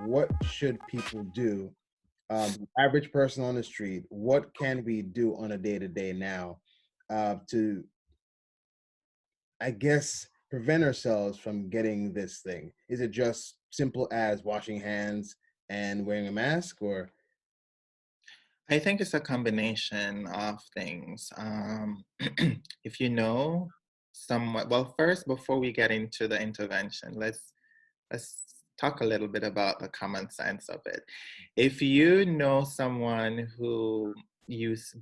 what should people do? Average person on the street, what can we do on a day-to-day now to, I guess, prevent ourselves from getting this thing? Is it just simple as washing hands and wearing a mask, or? I think it's a combination of things. If you know somewhat, well, first, before we get into the intervention, let's talk a little bit about the common sense of it. If you know someone who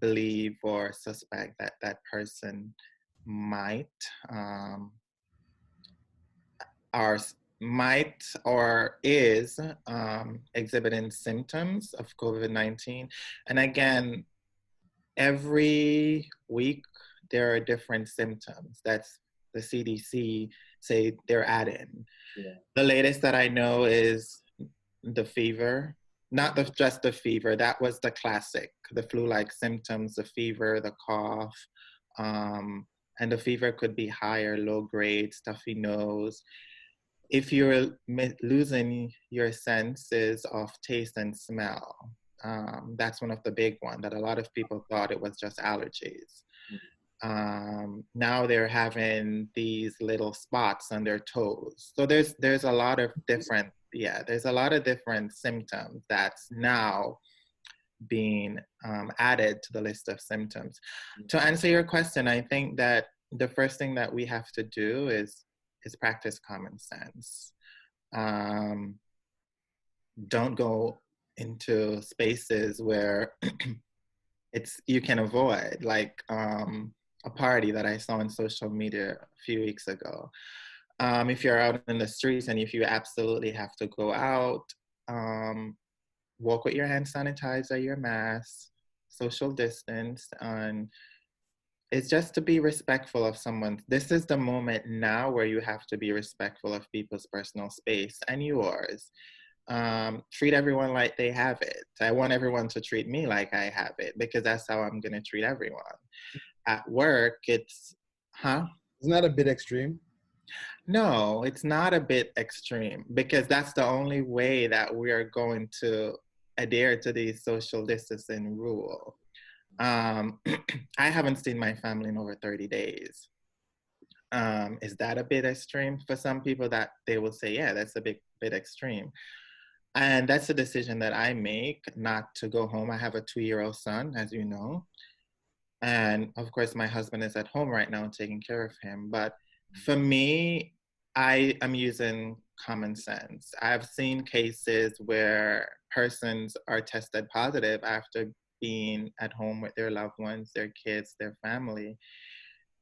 believe or suspect that that person might are might or is exhibiting symptoms of COVID-19. And again, every week there are different symptoms. That's the CDC say they're adding. Yeah. The latest that I know is the fever, not just the fever. That was the classic, the flu-like symptoms, the fever, the cough, and the fever could be higher, low grade, stuffy nose. If you're losing your senses of taste and smell, that's one of the big ones that a lot of people thought it was just allergies. Now they're having these little spots on their toes. So there's a lot of different, there's a lot of different symptoms that's now being added to the list of symptoms. To answer your question, I think that the first thing that we have to do is practice common sense. Don't go into spaces where you can avoid, like a party that I saw on social media a few weeks ago. If you're out in the streets and if you absolutely have to go out, walk with your hand sanitizer, your mask, social distance, and it's just to be respectful of someone. This is the moment now where you have to be respectful of people's personal space and yours. Treat everyone like they have it. I want everyone to treat me like I have it because that's how I'm going to treat everyone. At work, it's, Isn't that a bit extreme? No, it's not a bit extreme because that's the only way that we are going to adhere to the social distancing rule. I haven't seen my family in over 30 days. Is that a bit extreme? For some people that they will say, yeah, that's a bit extreme. And that's a decision that I make not to go home. I have a 2-year-old son, as you know. And of course, my husband is at home right now taking care of him. But for me, I am using common sense. I've seen cases where persons are tested positive after being at home with their loved ones, their kids, their family.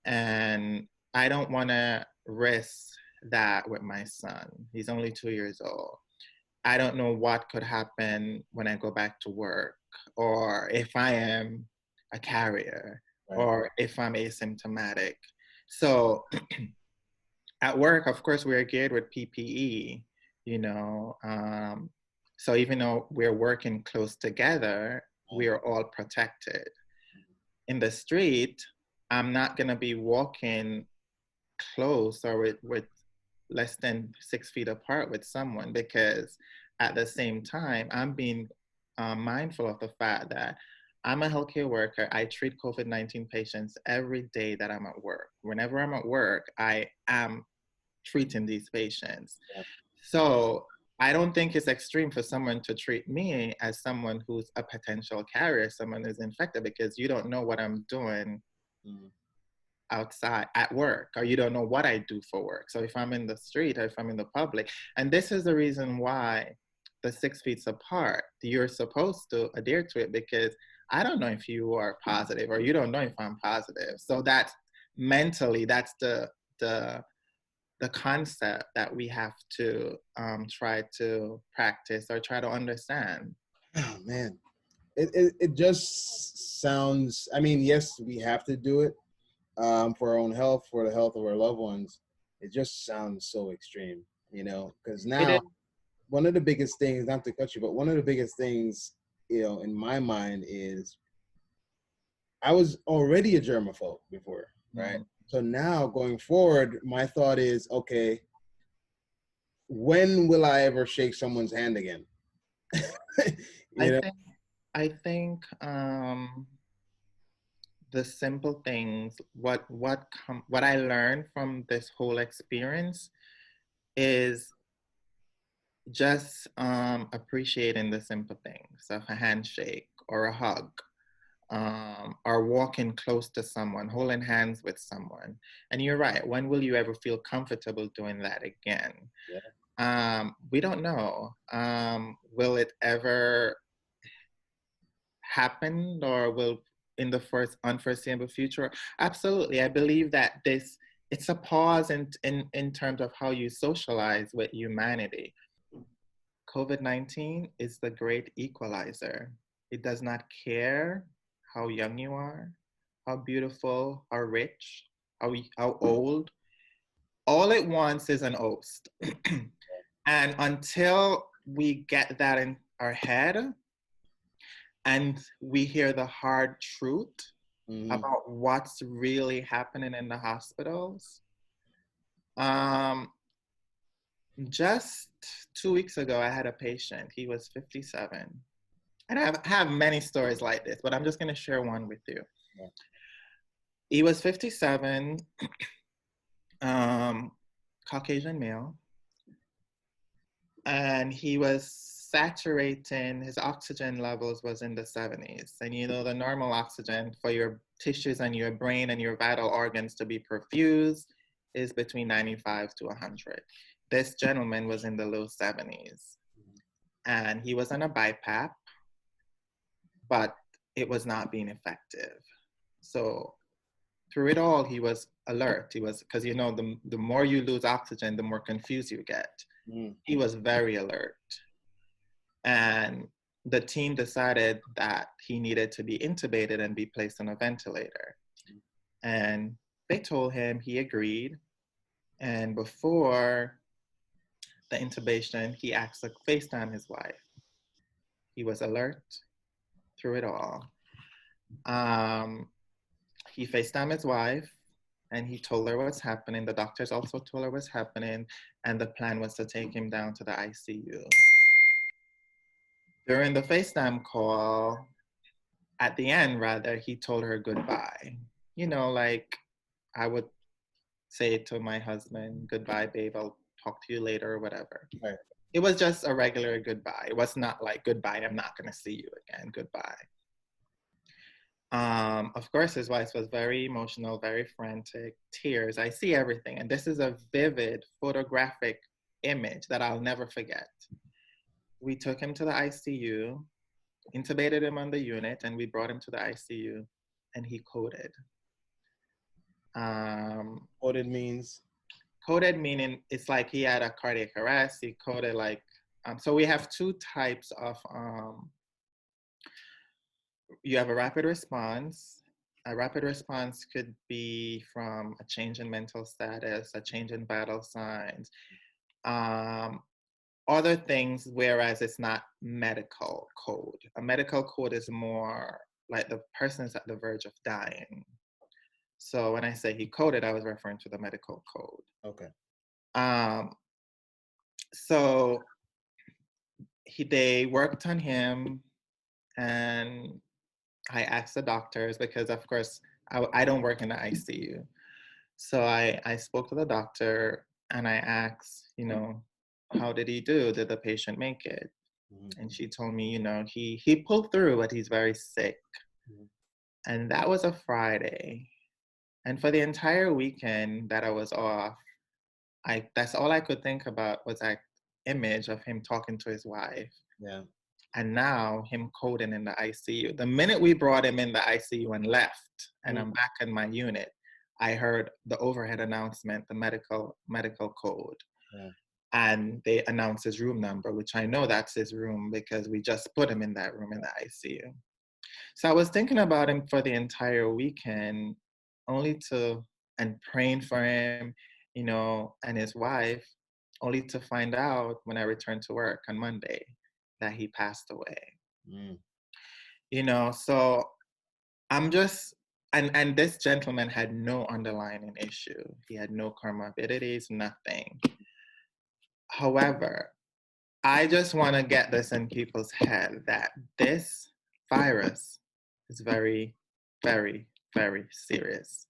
And I don't want to risk that with my son. He's only 2 years old. I don't know what could happen when I go back to work, or if I am a carrier, Right. or if I'm asymptomatic. So at work, of course, we're geared with PPE, you know. So even though we're working close together, we are all protected. In the street, I'm not going to be walking close or with less than 6 feet apart with someone because at the same time, I'm being mindful of the fact that I'm a healthcare worker. I treat COVID-19 patients every day that I'm at work. Whenever I'm at work, I am treating these patients. Yeah. So I don't think it's extreme for someone to treat me as someone who's a potential carrier, someone who's infected, because you don't know what I'm doing outside at work, or you don't know what I do for work. So if I'm in the street or if I'm in the public, and this is the reason why the 6 feet apart, you're supposed to adhere to it, because I don't know if you are positive or you don't know if I'm positive. So that's mentally, that's the concept that we have to try to practice or try to understand. Oh man, it just sounds. I mean, yes, we have to do it for our own health, for the health of our loved ones. It just sounds so extreme, you know. Because It is. now, one of the biggest things, not to cut you, but one of the biggest things, you know, in my mind is I was already a germaphobe before, right? Mhm. So now going forward, my thought is, okay, when will I ever shake someone's hand again? I You know? think I think the simple things, what I learned from this whole experience is just appreciating the simple things of a handshake or a hug, or walking close to someone, holding hands with someone. And you're right. When will you ever feel comfortable doing that again? We don't know. Will it ever happen, or will in the first unforeseeable future? Absolutely. I believe that it's a pause in terms of how you socialize with humanity. COVID-19 is the great equalizer. It does not care how young you are, how beautiful, how rich, how old. All it wants is an host. And until we get that in our head and we hear the hard truth about what's really happening in the hospitals, just 2 weeks ago, I had a patient. He was 57. And I have many stories like this, but I'm just going to share one with you. Yeah. He was 57, Caucasian male, and he was saturating, his oxygen levels was in the 70s. And you know, the normal oxygen for your tissues and your brain and your vital organs to be perfused is between 95 to 100. This gentleman was in the low 70s, and he was on a BiPAP, but it was not being effective. So through it all, he was alert. He was, because you know, the more you lose oxygen, the more confused you get. He was very alert. And the team decided that he needed to be intubated and be placed on a ventilator. And they told him, he agreed. And before the intubation, he asked to FaceTime his wife. He was alert through it all. He FaceTimed his wife and he told her what's happening. The doctors also told her what's happening, and the plan was to take him down to the ICU. During the FaceTime call, at the end rather, he told her goodbye. You know, like I would say to my husband, goodbye, babe, I'll talk to you later or whatever. Right. It was just a regular goodbye. It was not like goodbye, I'm not gonna see you again, goodbye. Of course, his wife was very emotional, very frantic, tears. I see everything. And this is a vivid photographic image that I'll never forget. We took him to the ICU, intubated him on the unit, and we brought him to the ICU, and he coded. Coded means? Coded meaning it's like he had a cardiac arrest. He coded like, so we have two types of, you have a rapid response. A rapid response could be from a change in mental status, a change in vital signs, other things, whereas it's not medical code. A medical code is more like the person is at the verge of dying. So when I say he coded, I was referring to the medical code. Okay. So they worked on him, and I asked the doctors, because of course I don't work in the ICU. So I spoke to the doctor and I asked, you know, how did he do? Did the patient make it? Mm-hmm. And she told me, you know, he pulled through, but he's very sick. Mm-hmm. And that was a Friday. And for the entire weekend that I was off, that's all I could think about was that image of him talking to his wife. Yeah. And now him coding in the ICU. The minute we brought him in the ICU and left, and I'm back in my unit, I heard the overhead announcement, the medical code. Yeah. And they announced his room number, which I know that's his room because we just put him in that room in the ICU. So I was thinking about him for the entire weekend, and praying for him, you know, and his wife, only to find out when I returned to work on Monday that he passed away. You know, so I'm just, and this gentleman had no underlying issue. He had no comorbidities, nothing. However, I just want to get this in people's head that this virus is very, very, very serious.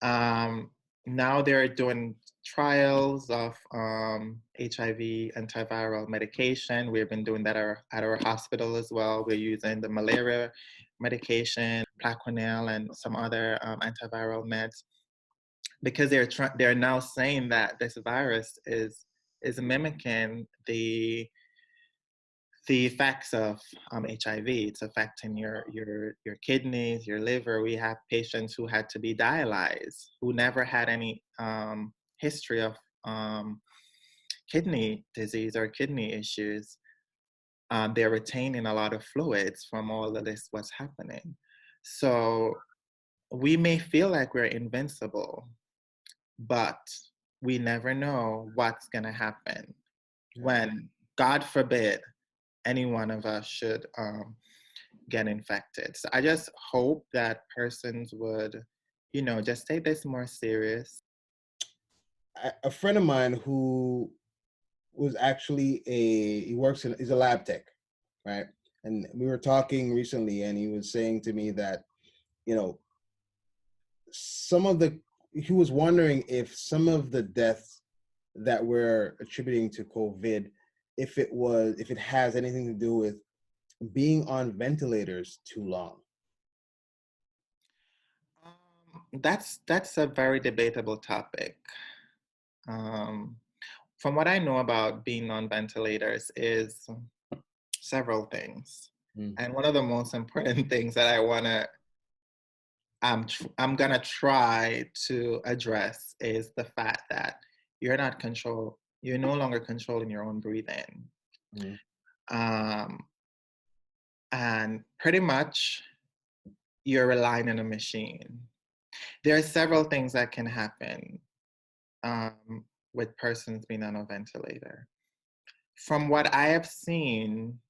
Now they're doing trials of HIV antiviral medication. We've been doing that at our hospital as well. We're using the malaria medication, Plaquenil, and some other antiviral meds because they're now saying that this virus is mimicking the effects of HIV. It's affecting your kidneys, your liver. We have patients who had to be dialyzed, who never had any history of kidney disease or kidney issues. They're retaining a lot of fluids from all of this what's happening. So we may feel like we're invincible, but we never know what's going to happen when, God forbid, any one of us should get infected. So I just hope that persons would, just take this more serious. A friend of mine who was actually he's a lab tech, right? And we were talking recently, and he was saying to me that, he was wondering if some of the deaths that we're attributing to COVID, if it has anything to do with being on ventilators too long. That's a very debatable topic. From what I know about being on ventilators is several things. And one of the most important things that I'm gonna try to address is the fact that you're no longer controlling your own breathing. And pretty much you're relying on a machine. There are several things that can happen with persons being on a ventilator. From what I have seen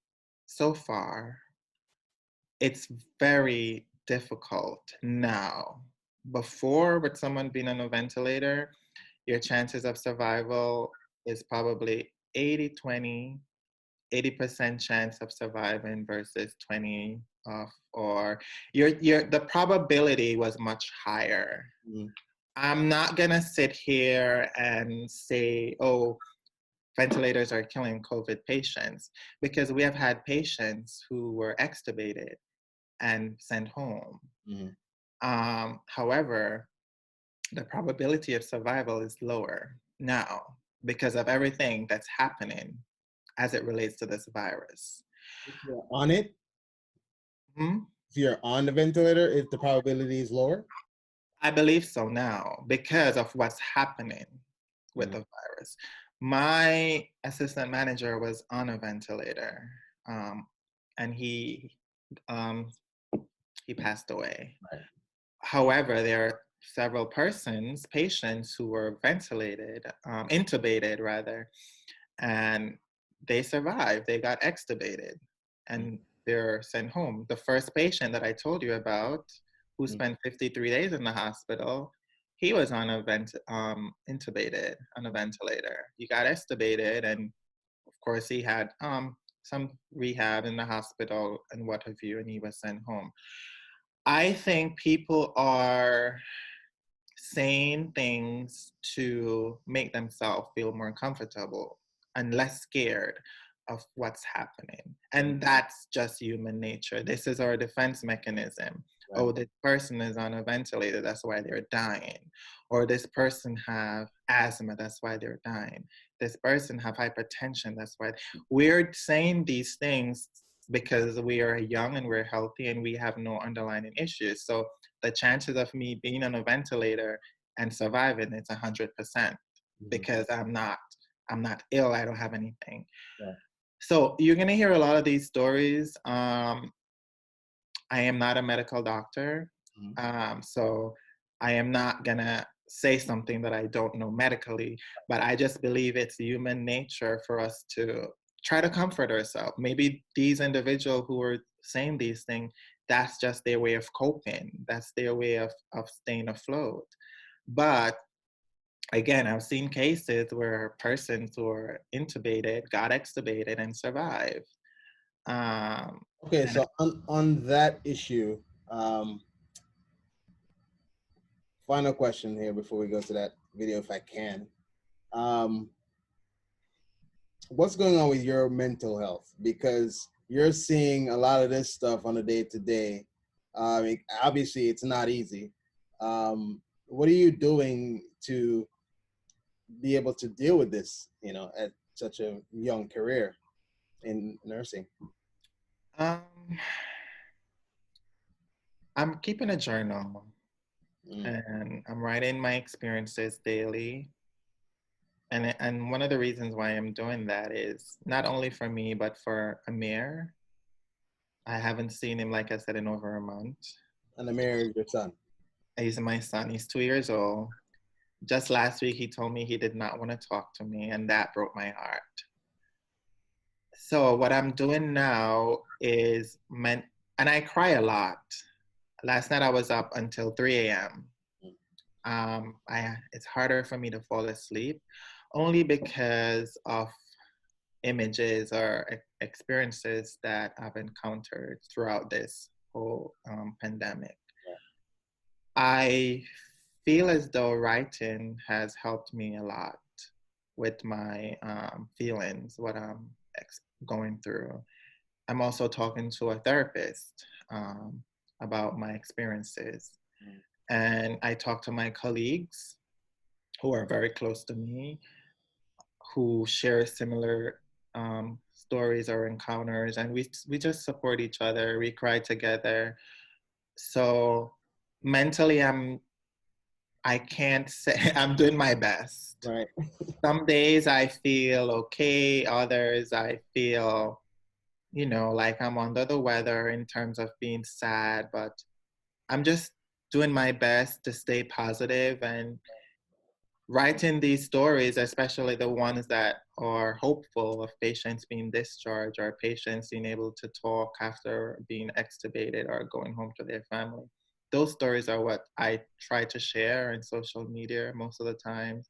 so far, it's very difficult now. Before, with someone being on a ventilator, your chances of survival is probably 80-20, 80% chance of surviving versus 20 of, or the probability was much higher. I'm not gonna sit here and say, oh, ventilators are killing COVID patients, because we have had patients who were extubated and sent home. However, the probability of survival is lower now because of everything that's happening as it relates to this virus. If you're on it, if you're on the ventilator, if the probability is lower? I believe so now because of what's happening with the virus. My assistant manager was on a ventilator, and he passed away. Right. However, there are several patients who were intubated rather, and they survived. They got extubated and they're sent home. The first patient that I told you about, who spent 53 days in the hospital, he was on intubated on a ventilator. He got extubated, and of course he had some rehab in the hospital and what have you, and he was sent home. I think people are saying things to make themselves feel more comfortable and less scared of what's happening. And that's just human nature. This is our defense mechanism. Right. Oh, this person is on a ventilator, that's why they're dying. Or this person have asthma, that's why they're dying. This person have hypertension, that's why. We're saying these things because we are young and we're healthy and we have no underlying issues. So the chances of me being on a ventilator and surviving, it's 100% because I'm not ill. I don't have anything. Yeah. So you're gonna hear a lot of these stories. I am not a medical doctor, so I am not gonna say something that I don't know medically, but I just believe it's human nature for us to try to comfort ourselves. Maybe these individuals who are saying these things, that's just their way of coping. That's their way of staying afloat. But again, I've seen cases where persons who are intubated got extubated and survived. Okay, And so on that issue, final question here before we go to that video, if I can. What's going on with your mental health? Because you're seeing a lot of this stuff on a day to day. Obviously, it's not easy. What are you doing to be able to deal with this? At such a young career in nursing. um, I'm keeping a journal, and I'm writing my experiences daily. And one of the reasons why I'm doing that is not only for me, but for Amir. I haven't seen him, like I said, in over a month. And Amir is your son. He's my son. He's 2 years old. Just last week, he told me he did not want to talk to me, and that broke my heart. So what I'm doing now is and I cry a lot. Last night I was up until 3 a.m. It's harder for me to fall asleep, only because of images or experiences that I've encountered throughout this whole pandemic. I feel as though writing has helped me a lot with my feelings, what I'm going through. I'm also talking to a therapist about my experiences. And I talk to my colleagues who are very close to me, who share similar stories or encounters, and we just support each other. We cry together. So mentally, I can't say I'm doing my best. Right. Some days I feel okay. Others I feel, like I'm under the weather in terms of being sad. But I'm just doing my best to stay positive and writing these stories, especially the ones that are hopeful of patients being discharged or patients being able to talk after being extubated or going home to their family. Those stories are what I try to share in social media most of the time,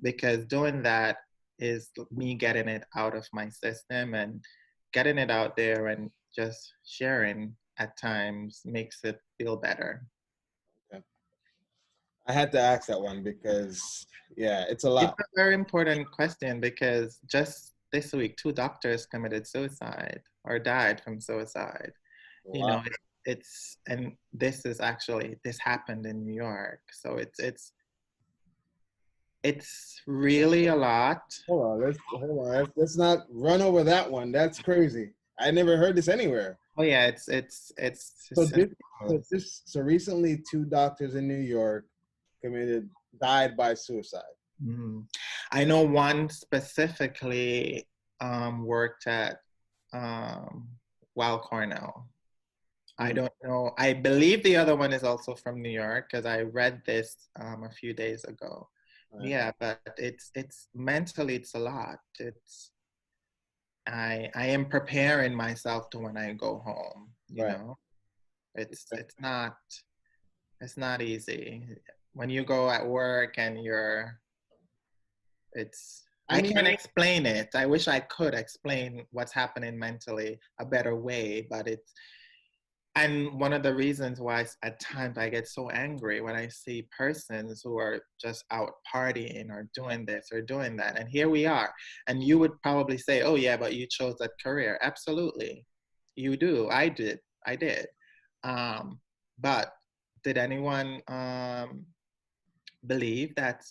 because doing that is me getting it out of my system, and getting it out there and just sharing at times makes it feel better. Okay. I had to ask that one because, yeah, it's a It's lot. a very important question, because just this week, 2 doctors committed suicide or died from suicide. You Wow. know, and this happened in New York. So it's really a lot. Let's not run over that one. That's crazy. I never heard this anywhere. Oh yeah, So recently 2 doctors in New York died by suicide. Mhm. I know one specifically worked at Weill Cornell. I don't know. I believe the other one is also from New York, because I read this a few days ago. Right. Yeah, but it's mentally it's a lot. I am preparing myself to when I go home. Right. It's not easy when you go at work and I can't explain it. I wish I could explain what's happening mentally a better way, but and one of the reasons why at times I get so angry when I see persons who are just out partying or doing this or doing that. And here we are. And you would probably say, oh yeah, but you chose that career. Absolutely. You do. I did. I did. But did anyone believe that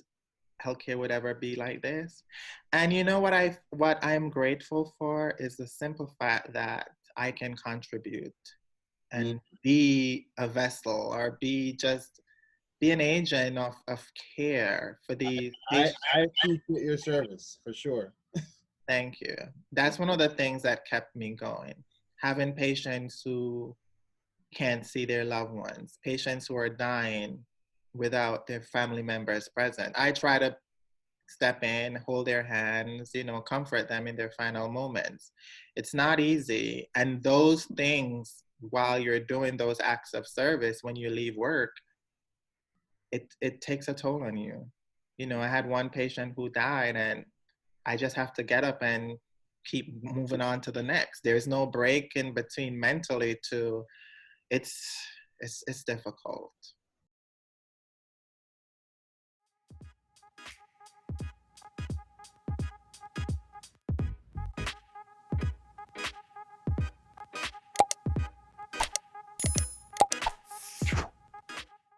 healthcare would ever be like this? And you know what I'm grateful for is the simple fact that I can contribute and be a vessel, or be an agent of care for the I patients. appreciate your service for sure. Thank you. That's one of the things that kept me going. Having patients who can't see their loved ones, patients who are dying without their family members present. I try to step in, hold their hands, comfort them in their final moments. It's not easy. And those things, while you're doing those acts of service, when you leave work, it takes a toll on you. You know, I had one patient who died, and I just have to get up and keep moving on to the next. There's no break in between mentally to, it's difficult.